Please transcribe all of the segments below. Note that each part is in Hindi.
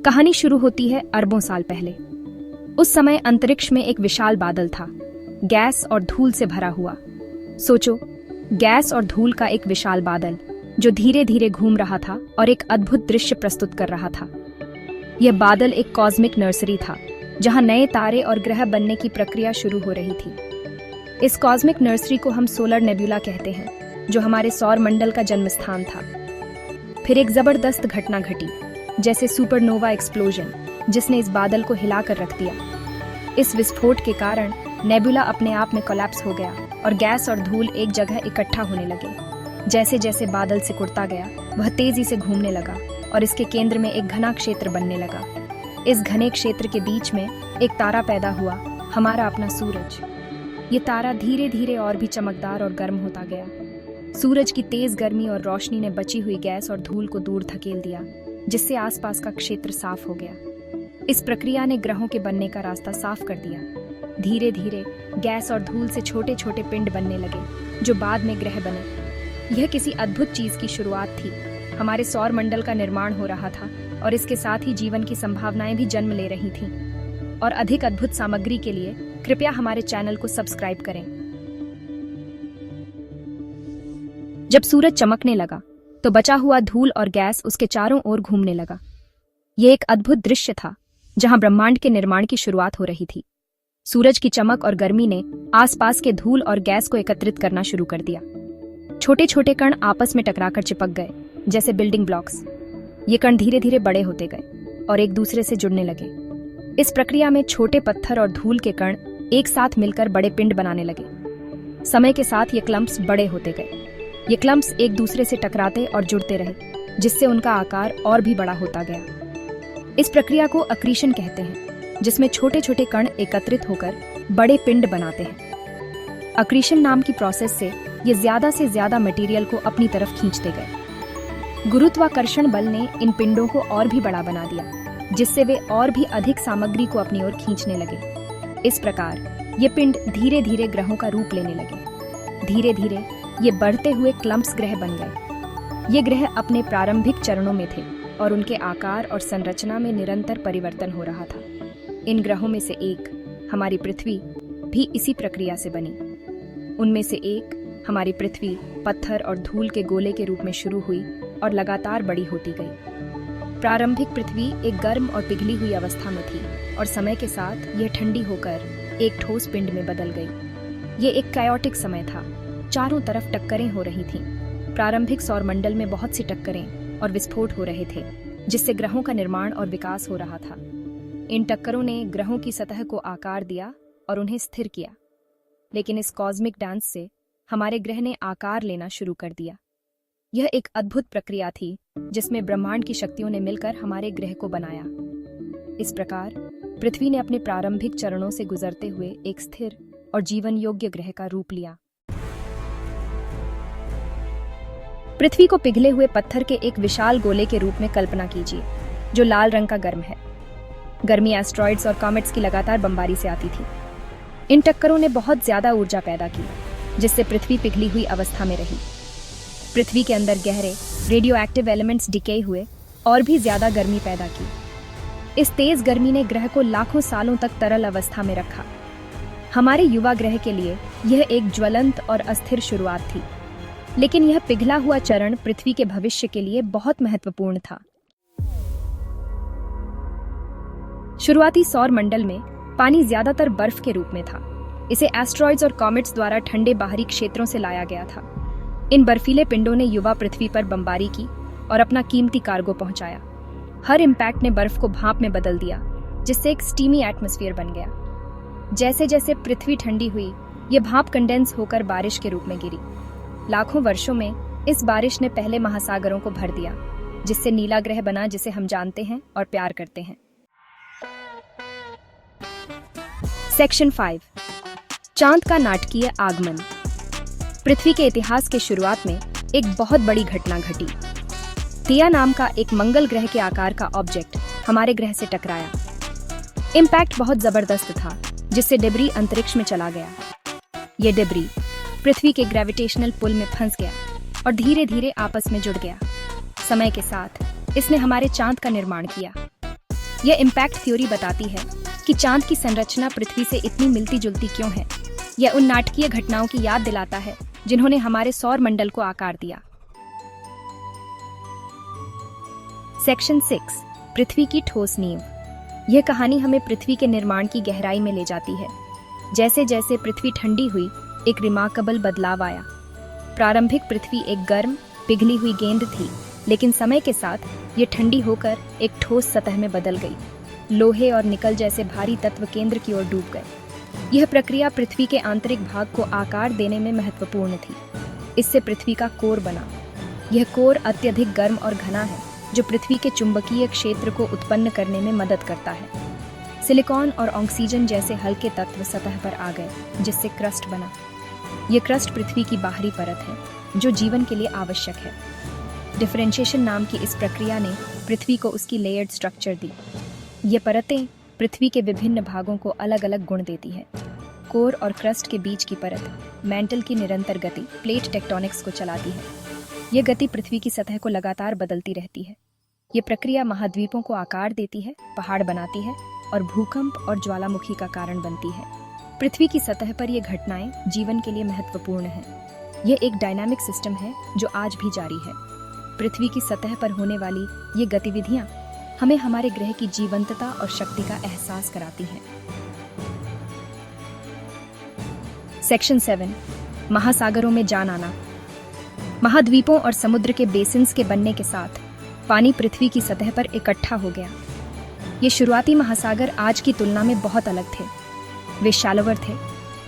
कहानी शुरू होती है अरबों साल पहले। उस समय अंतरिक्ष में एक विशाल बादल था, गैस और धूल से भरा हुआ। सोचो, गैस और धूल का एक विशाल बादल जो धीरे धीरे घूम रहा था और एक अद्भुत दृश्य प्रस्तुत कर रहा था। यह बादल एक कॉस्मिक नर्सरी था, जहां नए तारे और ग्रह बनने की प्रक्रिया शुरू हो रही थी। इस कॉस्मिक नर्सरी को हम सोलर नेबुला कहते हैं, जो हमारे सौर मंडल का जन्म स्थान था। फिर एक जबरदस्त घटना घटी, जैसे सुपरनोवा एक्सप्लोजन, जिसने इस बादल को हिलाकर रख दिया। इस विस्फोट के कारण नेबुला अपने आप में कोलैप्स हो गया और गैस और धूल एक जगह इकट्ठा होने लगे। जैसे जैसे बादल सिकुड़ता गया, वह तेजी से घूमने लगा और इसके केंद्र में एक घना क्षेत्र बनने लगा। इस घने क्षेत्र के बीच में एक तारा पैदा हुआ, हमारा अपना सूरज। ये तारा धीरे धीरे और भी चमकदार और गर्म होता गया। सूरज की तेज गर्मी और रोशनी ने बची हुई गैस और धूल को दूर धकेल दिया, जिससे आसपास का क्षेत्र साफ हो गया। इस प्रक्रिया ने ग्रहों के बनने का रास्ता साफ कर दिया। धीरे धीरे गैस और धूल से छोटे छोटे पिंड बनने लगे, जो बाद में ग्रह बने। यह किसी अद्भुत चीज की शुरुआत थी। हमारे सौर मंडल का निर्माण हो रहा था और इसके साथ ही जीवन की संभावनाएं भी जन्म ले रही थीं। और अधिक अद्भुत सामग्री के लिए कृपया हमारे चैनल को सब्सक्राइब करें। जब सूरज चमकने लगा तो बचा हुआ धूल और गैस उसके चारों ओर घूमने लगा। यह एक अद्भुत दृश्य था, जहां ब्रह्मांड के निर्माण की शुरुआत हो रही थी। सूरज की चमक और गर्मी ने आसपास के धूल और गैस को एकत्रित करना शुरू कर दिया। छोटे छोटे कण आपस में टकराकर चिपक गए, जैसे बिल्डिंग ब्लॉक्स। ये कण धीरे धीरे बड़े होते गए और एक दूसरे से जुड़ने लगे। इस प्रक्रिया में छोटे पत्थर और धूल के कण एक साथ मिलकर बड़े पिंड बनाने लगे। समय के साथ ये क्लम्प्स बड़े होते गए। ये क्लम्प्स एक दूसरे से टकराते और जुड़ते रहे, जिससे उनका आकार और भी बड़ा होता गया। इस प्रक्रिया को अक्रीशन कहते हैं, जिसमें छोटे छोटे कण एकत्रित होकर बड़े पिंड बनाते हैं। अक्रीशन नाम की प्रोसेस से ये ज्यादा से ज्यादा मटेरियल को अपनी तरफ खींचते गए। गुरुत्वाकर्षण बल ने इन पिंडों को और भी बड़ा बना दिया, जिससे वे और भी अधिक सामग्री को अपनी ओर खींचने लगे। इस प्रकार ये पिंड धीरे धीरे ग्रहों का रूप लेने लगे। धीरे धीरे ये बढ़ते हुए क्लम्प्स ग्रह बन गए। ये ग्रह अपने प्रारंभिक चरणों में थे और उनके आकार और संरचना में निरंतर परिवर्तन हो रहा था। इन ग्रहों में से एक, हमारी पृथ्वी, भी इसी प्रक्रिया से बनी। उनमें से एक, हमारी पृथ्वी, पत्थर और धूल के गोले के रूप में शुरू हुई और लगातार बड़ी होती गई। प्रारंभिक पृथ्वी एक गर्म और पिघली हुई अवस्था में थी और समय के साथ यह ठंडी होकर एक ठोस पिंड में बदल गई। ये एक कायोटिक समय था। चारों तरफ टक्करें हो रही थीं। प्रारंभिक सौर मंडल में बहुत सी टक्करें और विस्फोट हो रहे थे, जिससे ग्रहों का निर्माण और विकास हो रहा था। इन टक्करों ने ग्रहों की सतह को आकार दिया और उन्हें स्थिर किया। लेकिन इस कॉस्मिक डांस से हमारे ग्रह ने आकार लेना शुरू कर दिया। यह एक अद्भुत प्रक्रिया थी, जिसमें ब्रह्मांड की शक्तियों ने मिलकर हमारे ग्रह को बनाया। इस प्रकार पृथ्वी ने अपने प्रारंभिक चरणों से गुजरते हुए एक स्थिर और जीवन योग्य ग्रह का रूप लिया। पृथ्वी को पिघले हुए पत्थर के एक विशाल गोले के रूप में कल्पना कीजिए, जो लाल रंग का गर्म है। गर्मी एस्ट्रॉइड्स और कॉमेट्स की लगातार बमबारी से आती थी। इन टक्करों ने बहुत ज्यादा ऊर्जा पैदा की, जिससे पृथ्वी पिघली हुई अवस्था में रही। पृथ्वी के अंदर गहरे रेडियो एक्टिव एलिमेंट्स डिके हुए और भी ज्यादा गर्मी पैदा की। इस तेज गर्मी ने ग्रह को लाखों सालों तक तरल अवस्था में रखा। हमारे युवा ग्रह के लिए यह एक ज्वलंत और अस्थिर शुरुआत थी, लेकिन यह पिघला हुआ चरण पृथ्वी के भविष्य के लिए बहुत महत्वपूर्ण था। शुरुआती सौर मंडल में पानी ज्यादातर बर्फ के रूप में था। इसे एस्ट्रॉइड्स और कॉमेट्स द्वारा ठंडे बाहरी क्षेत्रों से लाया गया था। इन बर्फीले पिंडों ने युवा पृथ्वी पर बमबारी की और अपना कीमती कार्गो पहुंचाया। हर इम्पैक्ट ने बर्फ को भाप में बदल दिया, जिससे एक स्टीमी एटमॉस्फेयर बन गया। जैसे जैसे पृथ्वी ठंडी हुई, ये भाप कंडेंस होकर बारिश के रूप में गिरी। लाखों वर्षों में इस बारिश ने पहले महासागरों को भर दिया, जिससे नीला ग्रह बना, जिसे हम जानते हैं और प्यार करते हैं। सेक्शन 5, चांद का नाटकीय आगमन। पृथ्वी के इतिहास के शुरुआत में एक बहुत बड़ी घटना घटी। थिया नाम का एक मंगल ग्रह के आकार का ऑब्जेक्ट हमारे ग्रह से टकराया। इम्पैक्ट बहुत जबरदस्त था, जिससे डेब्री अंतरिक्ष में चला गया। ये डेब्री पृथ्वी के ग्रेविटेशनल पुल में फंस गया और धीरे धीरे आपस में जुड़ गया। समय के साथ इसने हमारे चांद का निर्माण किया। यह इम्पैक्ट थ्योरी बताती है कि चांद की संरचना पृथ्वी से इतनी मिलती जुलती क्यों है। यह उन नाटकीय घटनाओं की याद दिलाता है जिन्होंने हमारे सौर मंडल को आकार दिया। सेक्शन 6, पृथ्वी की ठोस नींव। यह कहानी हमें पृथ्वी के निर्माण की गहराई में ले जाती है। जैसे जैसे पृथ्वी ठंडी हुई, एक रिमार्केबल बदलाव आया। प्रारंभिक पृथ्वी एक गर्म, पिघली हुई गेंद थी, लेकिन समय के साथ ये ठंडी होकर एक ठोस सतह में बदल गई। लोहे और निकल जैसे भारी तत्व केंद्र की ओर डूब गए। यह प्रक्रिया पृथ्वी के आंतरिक भाग को आकार देने में महत्वपूर्ण थी। इससे पृथ्वी का कोर बना। यह कोर अत्यधिक गर्म और घना है, जो पृथ्वी के चुंबकीय क्षेत्र को उत्पन्न करने में मदद करता है। सिलिकॉन और ऑक्सीजन जैसे हल्के तत्व सतह पर आ गए, जिससे क्रस्ट बना। यह क्रस्ट पृथ्वी की बाहरी परत है, जो जीवन के लिए आवश्यक है। डिफरेंशिएशन नाम की इस प्रक्रिया ने पृथ्वी को उसकी लेयर्ड स्ट्रक्चर दी। ये परतें पृथ्वी के विभिन्न भागों को अलग अलग गुण देती है। कोर और क्रस्ट के बीच की परत, मैंटल की निरंतर गति, प्लेट टेक्टोनिक्स को चलाती है। यह गति पृथ्वी की सतह को लगातार बदलती रहती है। ये प्रक्रिया महाद्वीपों को आकार देती है, पहाड़ बनाती है और भूकंप और ज्वालामुखी का कारण बनती है। पृथ्वी की सतह पर ये घटनाएं जीवन के लिए महत्वपूर्ण हैं। यह एक डायनामिक सिस्टम है जो आज भी जारी है। पृथ्वी की सतह पर होने वाली ये गतिविधियां हमें हमारे ग्रह की जीवंतता और शक्ति का एहसास कराती हैं। सेक्शन 7, महासागरों में जान आना। महाद्वीपों और समुद्र के बेसिन्स के बनने के साथ पानी पृथ्वी की सतह पर इकट्ठा हो गया। ये शुरुआती महासागर आज की तुलना में बहुत अलग थे। वे शैलोवर थे,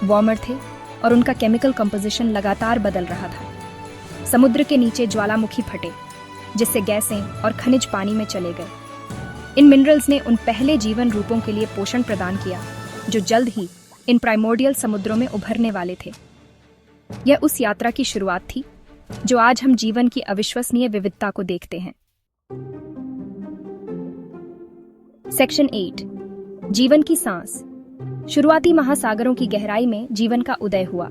वार्मर थे और उनका केमिकल कंपोजिशन लगातार बदल रहा था। समुद्र के नीचे ज्वालामुखी फटे, जिससे गैसें और खनिज पानी में चले गए। इन मिनरल्स ने उन पहले जीवन रूपों के लिए पोषण प्रदान किया जो जल्द ही इन प्राइमोर्डियल समुद्रों में उभरने वाले थे। यह उस यात्रा की शुरुआत थी जो आज हम जीवन की अविश्वसनीय विविधता को देखते हैं। सेक्शन 8, जीवन की सांस। शुरुआती महासागरों की गहराई में जीवन का उदय हुआ।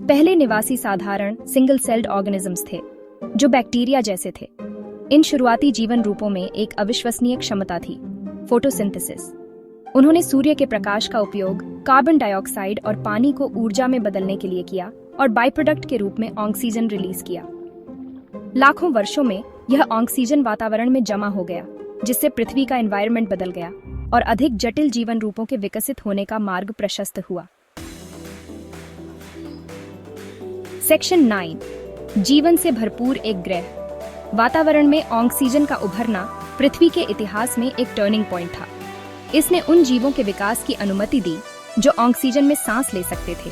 पहले निवासी साधारण सिंगल सेल्ड ऑर्गेनिजम्स थे, जो बैक्टीरिया जैसे थे। इन शुरुआती जीवन रूपों में एक अविश्वसनीय क्षमता थी, फोटोसिंथेसिस। उन्होंने सूर्य के प्रकाश का उपयोग कार्बन डाइऑक्साइड और पानी को ऊर्जा में बदलने के लिए किया और बाई प्रोडक्ट के रूप में ऑक्सीजन रिलीज किया। लाखों वर्षों में यह ऑक्सीजन वातावरण में जमा हो गया, जिससे पृथ्वी का एनवायरनमेंट बदल गया और अधिक जटिल जीवन रूपों के विकसित होने का मार्ग प्रशस्त हुआ। सेक्शन 9, जीवन से भरपूर एक ग्रह। वातावरण में ऑक्सीजन का उभरना पृथ्वी के इतिहास में एक टर्निंग पॉइंट था। इसने उन जीवों के विकास की अनुमति दी जो ऑक्सीजन में सांस ले सकते थे,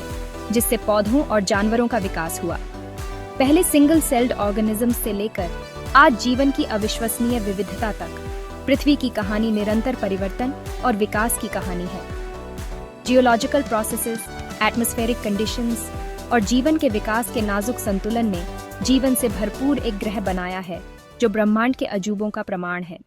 जिससे पौधों और जानवरों का विकास हुआ। पहले सिंगल सेल्ड ऑर्गेनिजम्स से लेकर आज जीवन की अविश्वसनीय विविधता तक पृथ्वी की कहानी निरंतर परिवर्तन और विकास की कहानी है। जियोलॉजिकल प्रोसेसेस, एटमॉस्फेरिक कंडीशंस और जीवन के विकास के नाजुक संतुलन ने जीवन से भरपूर एक ग्रह बनाया है जो ब्रह्मांड के अजूबों का प्रमाण है।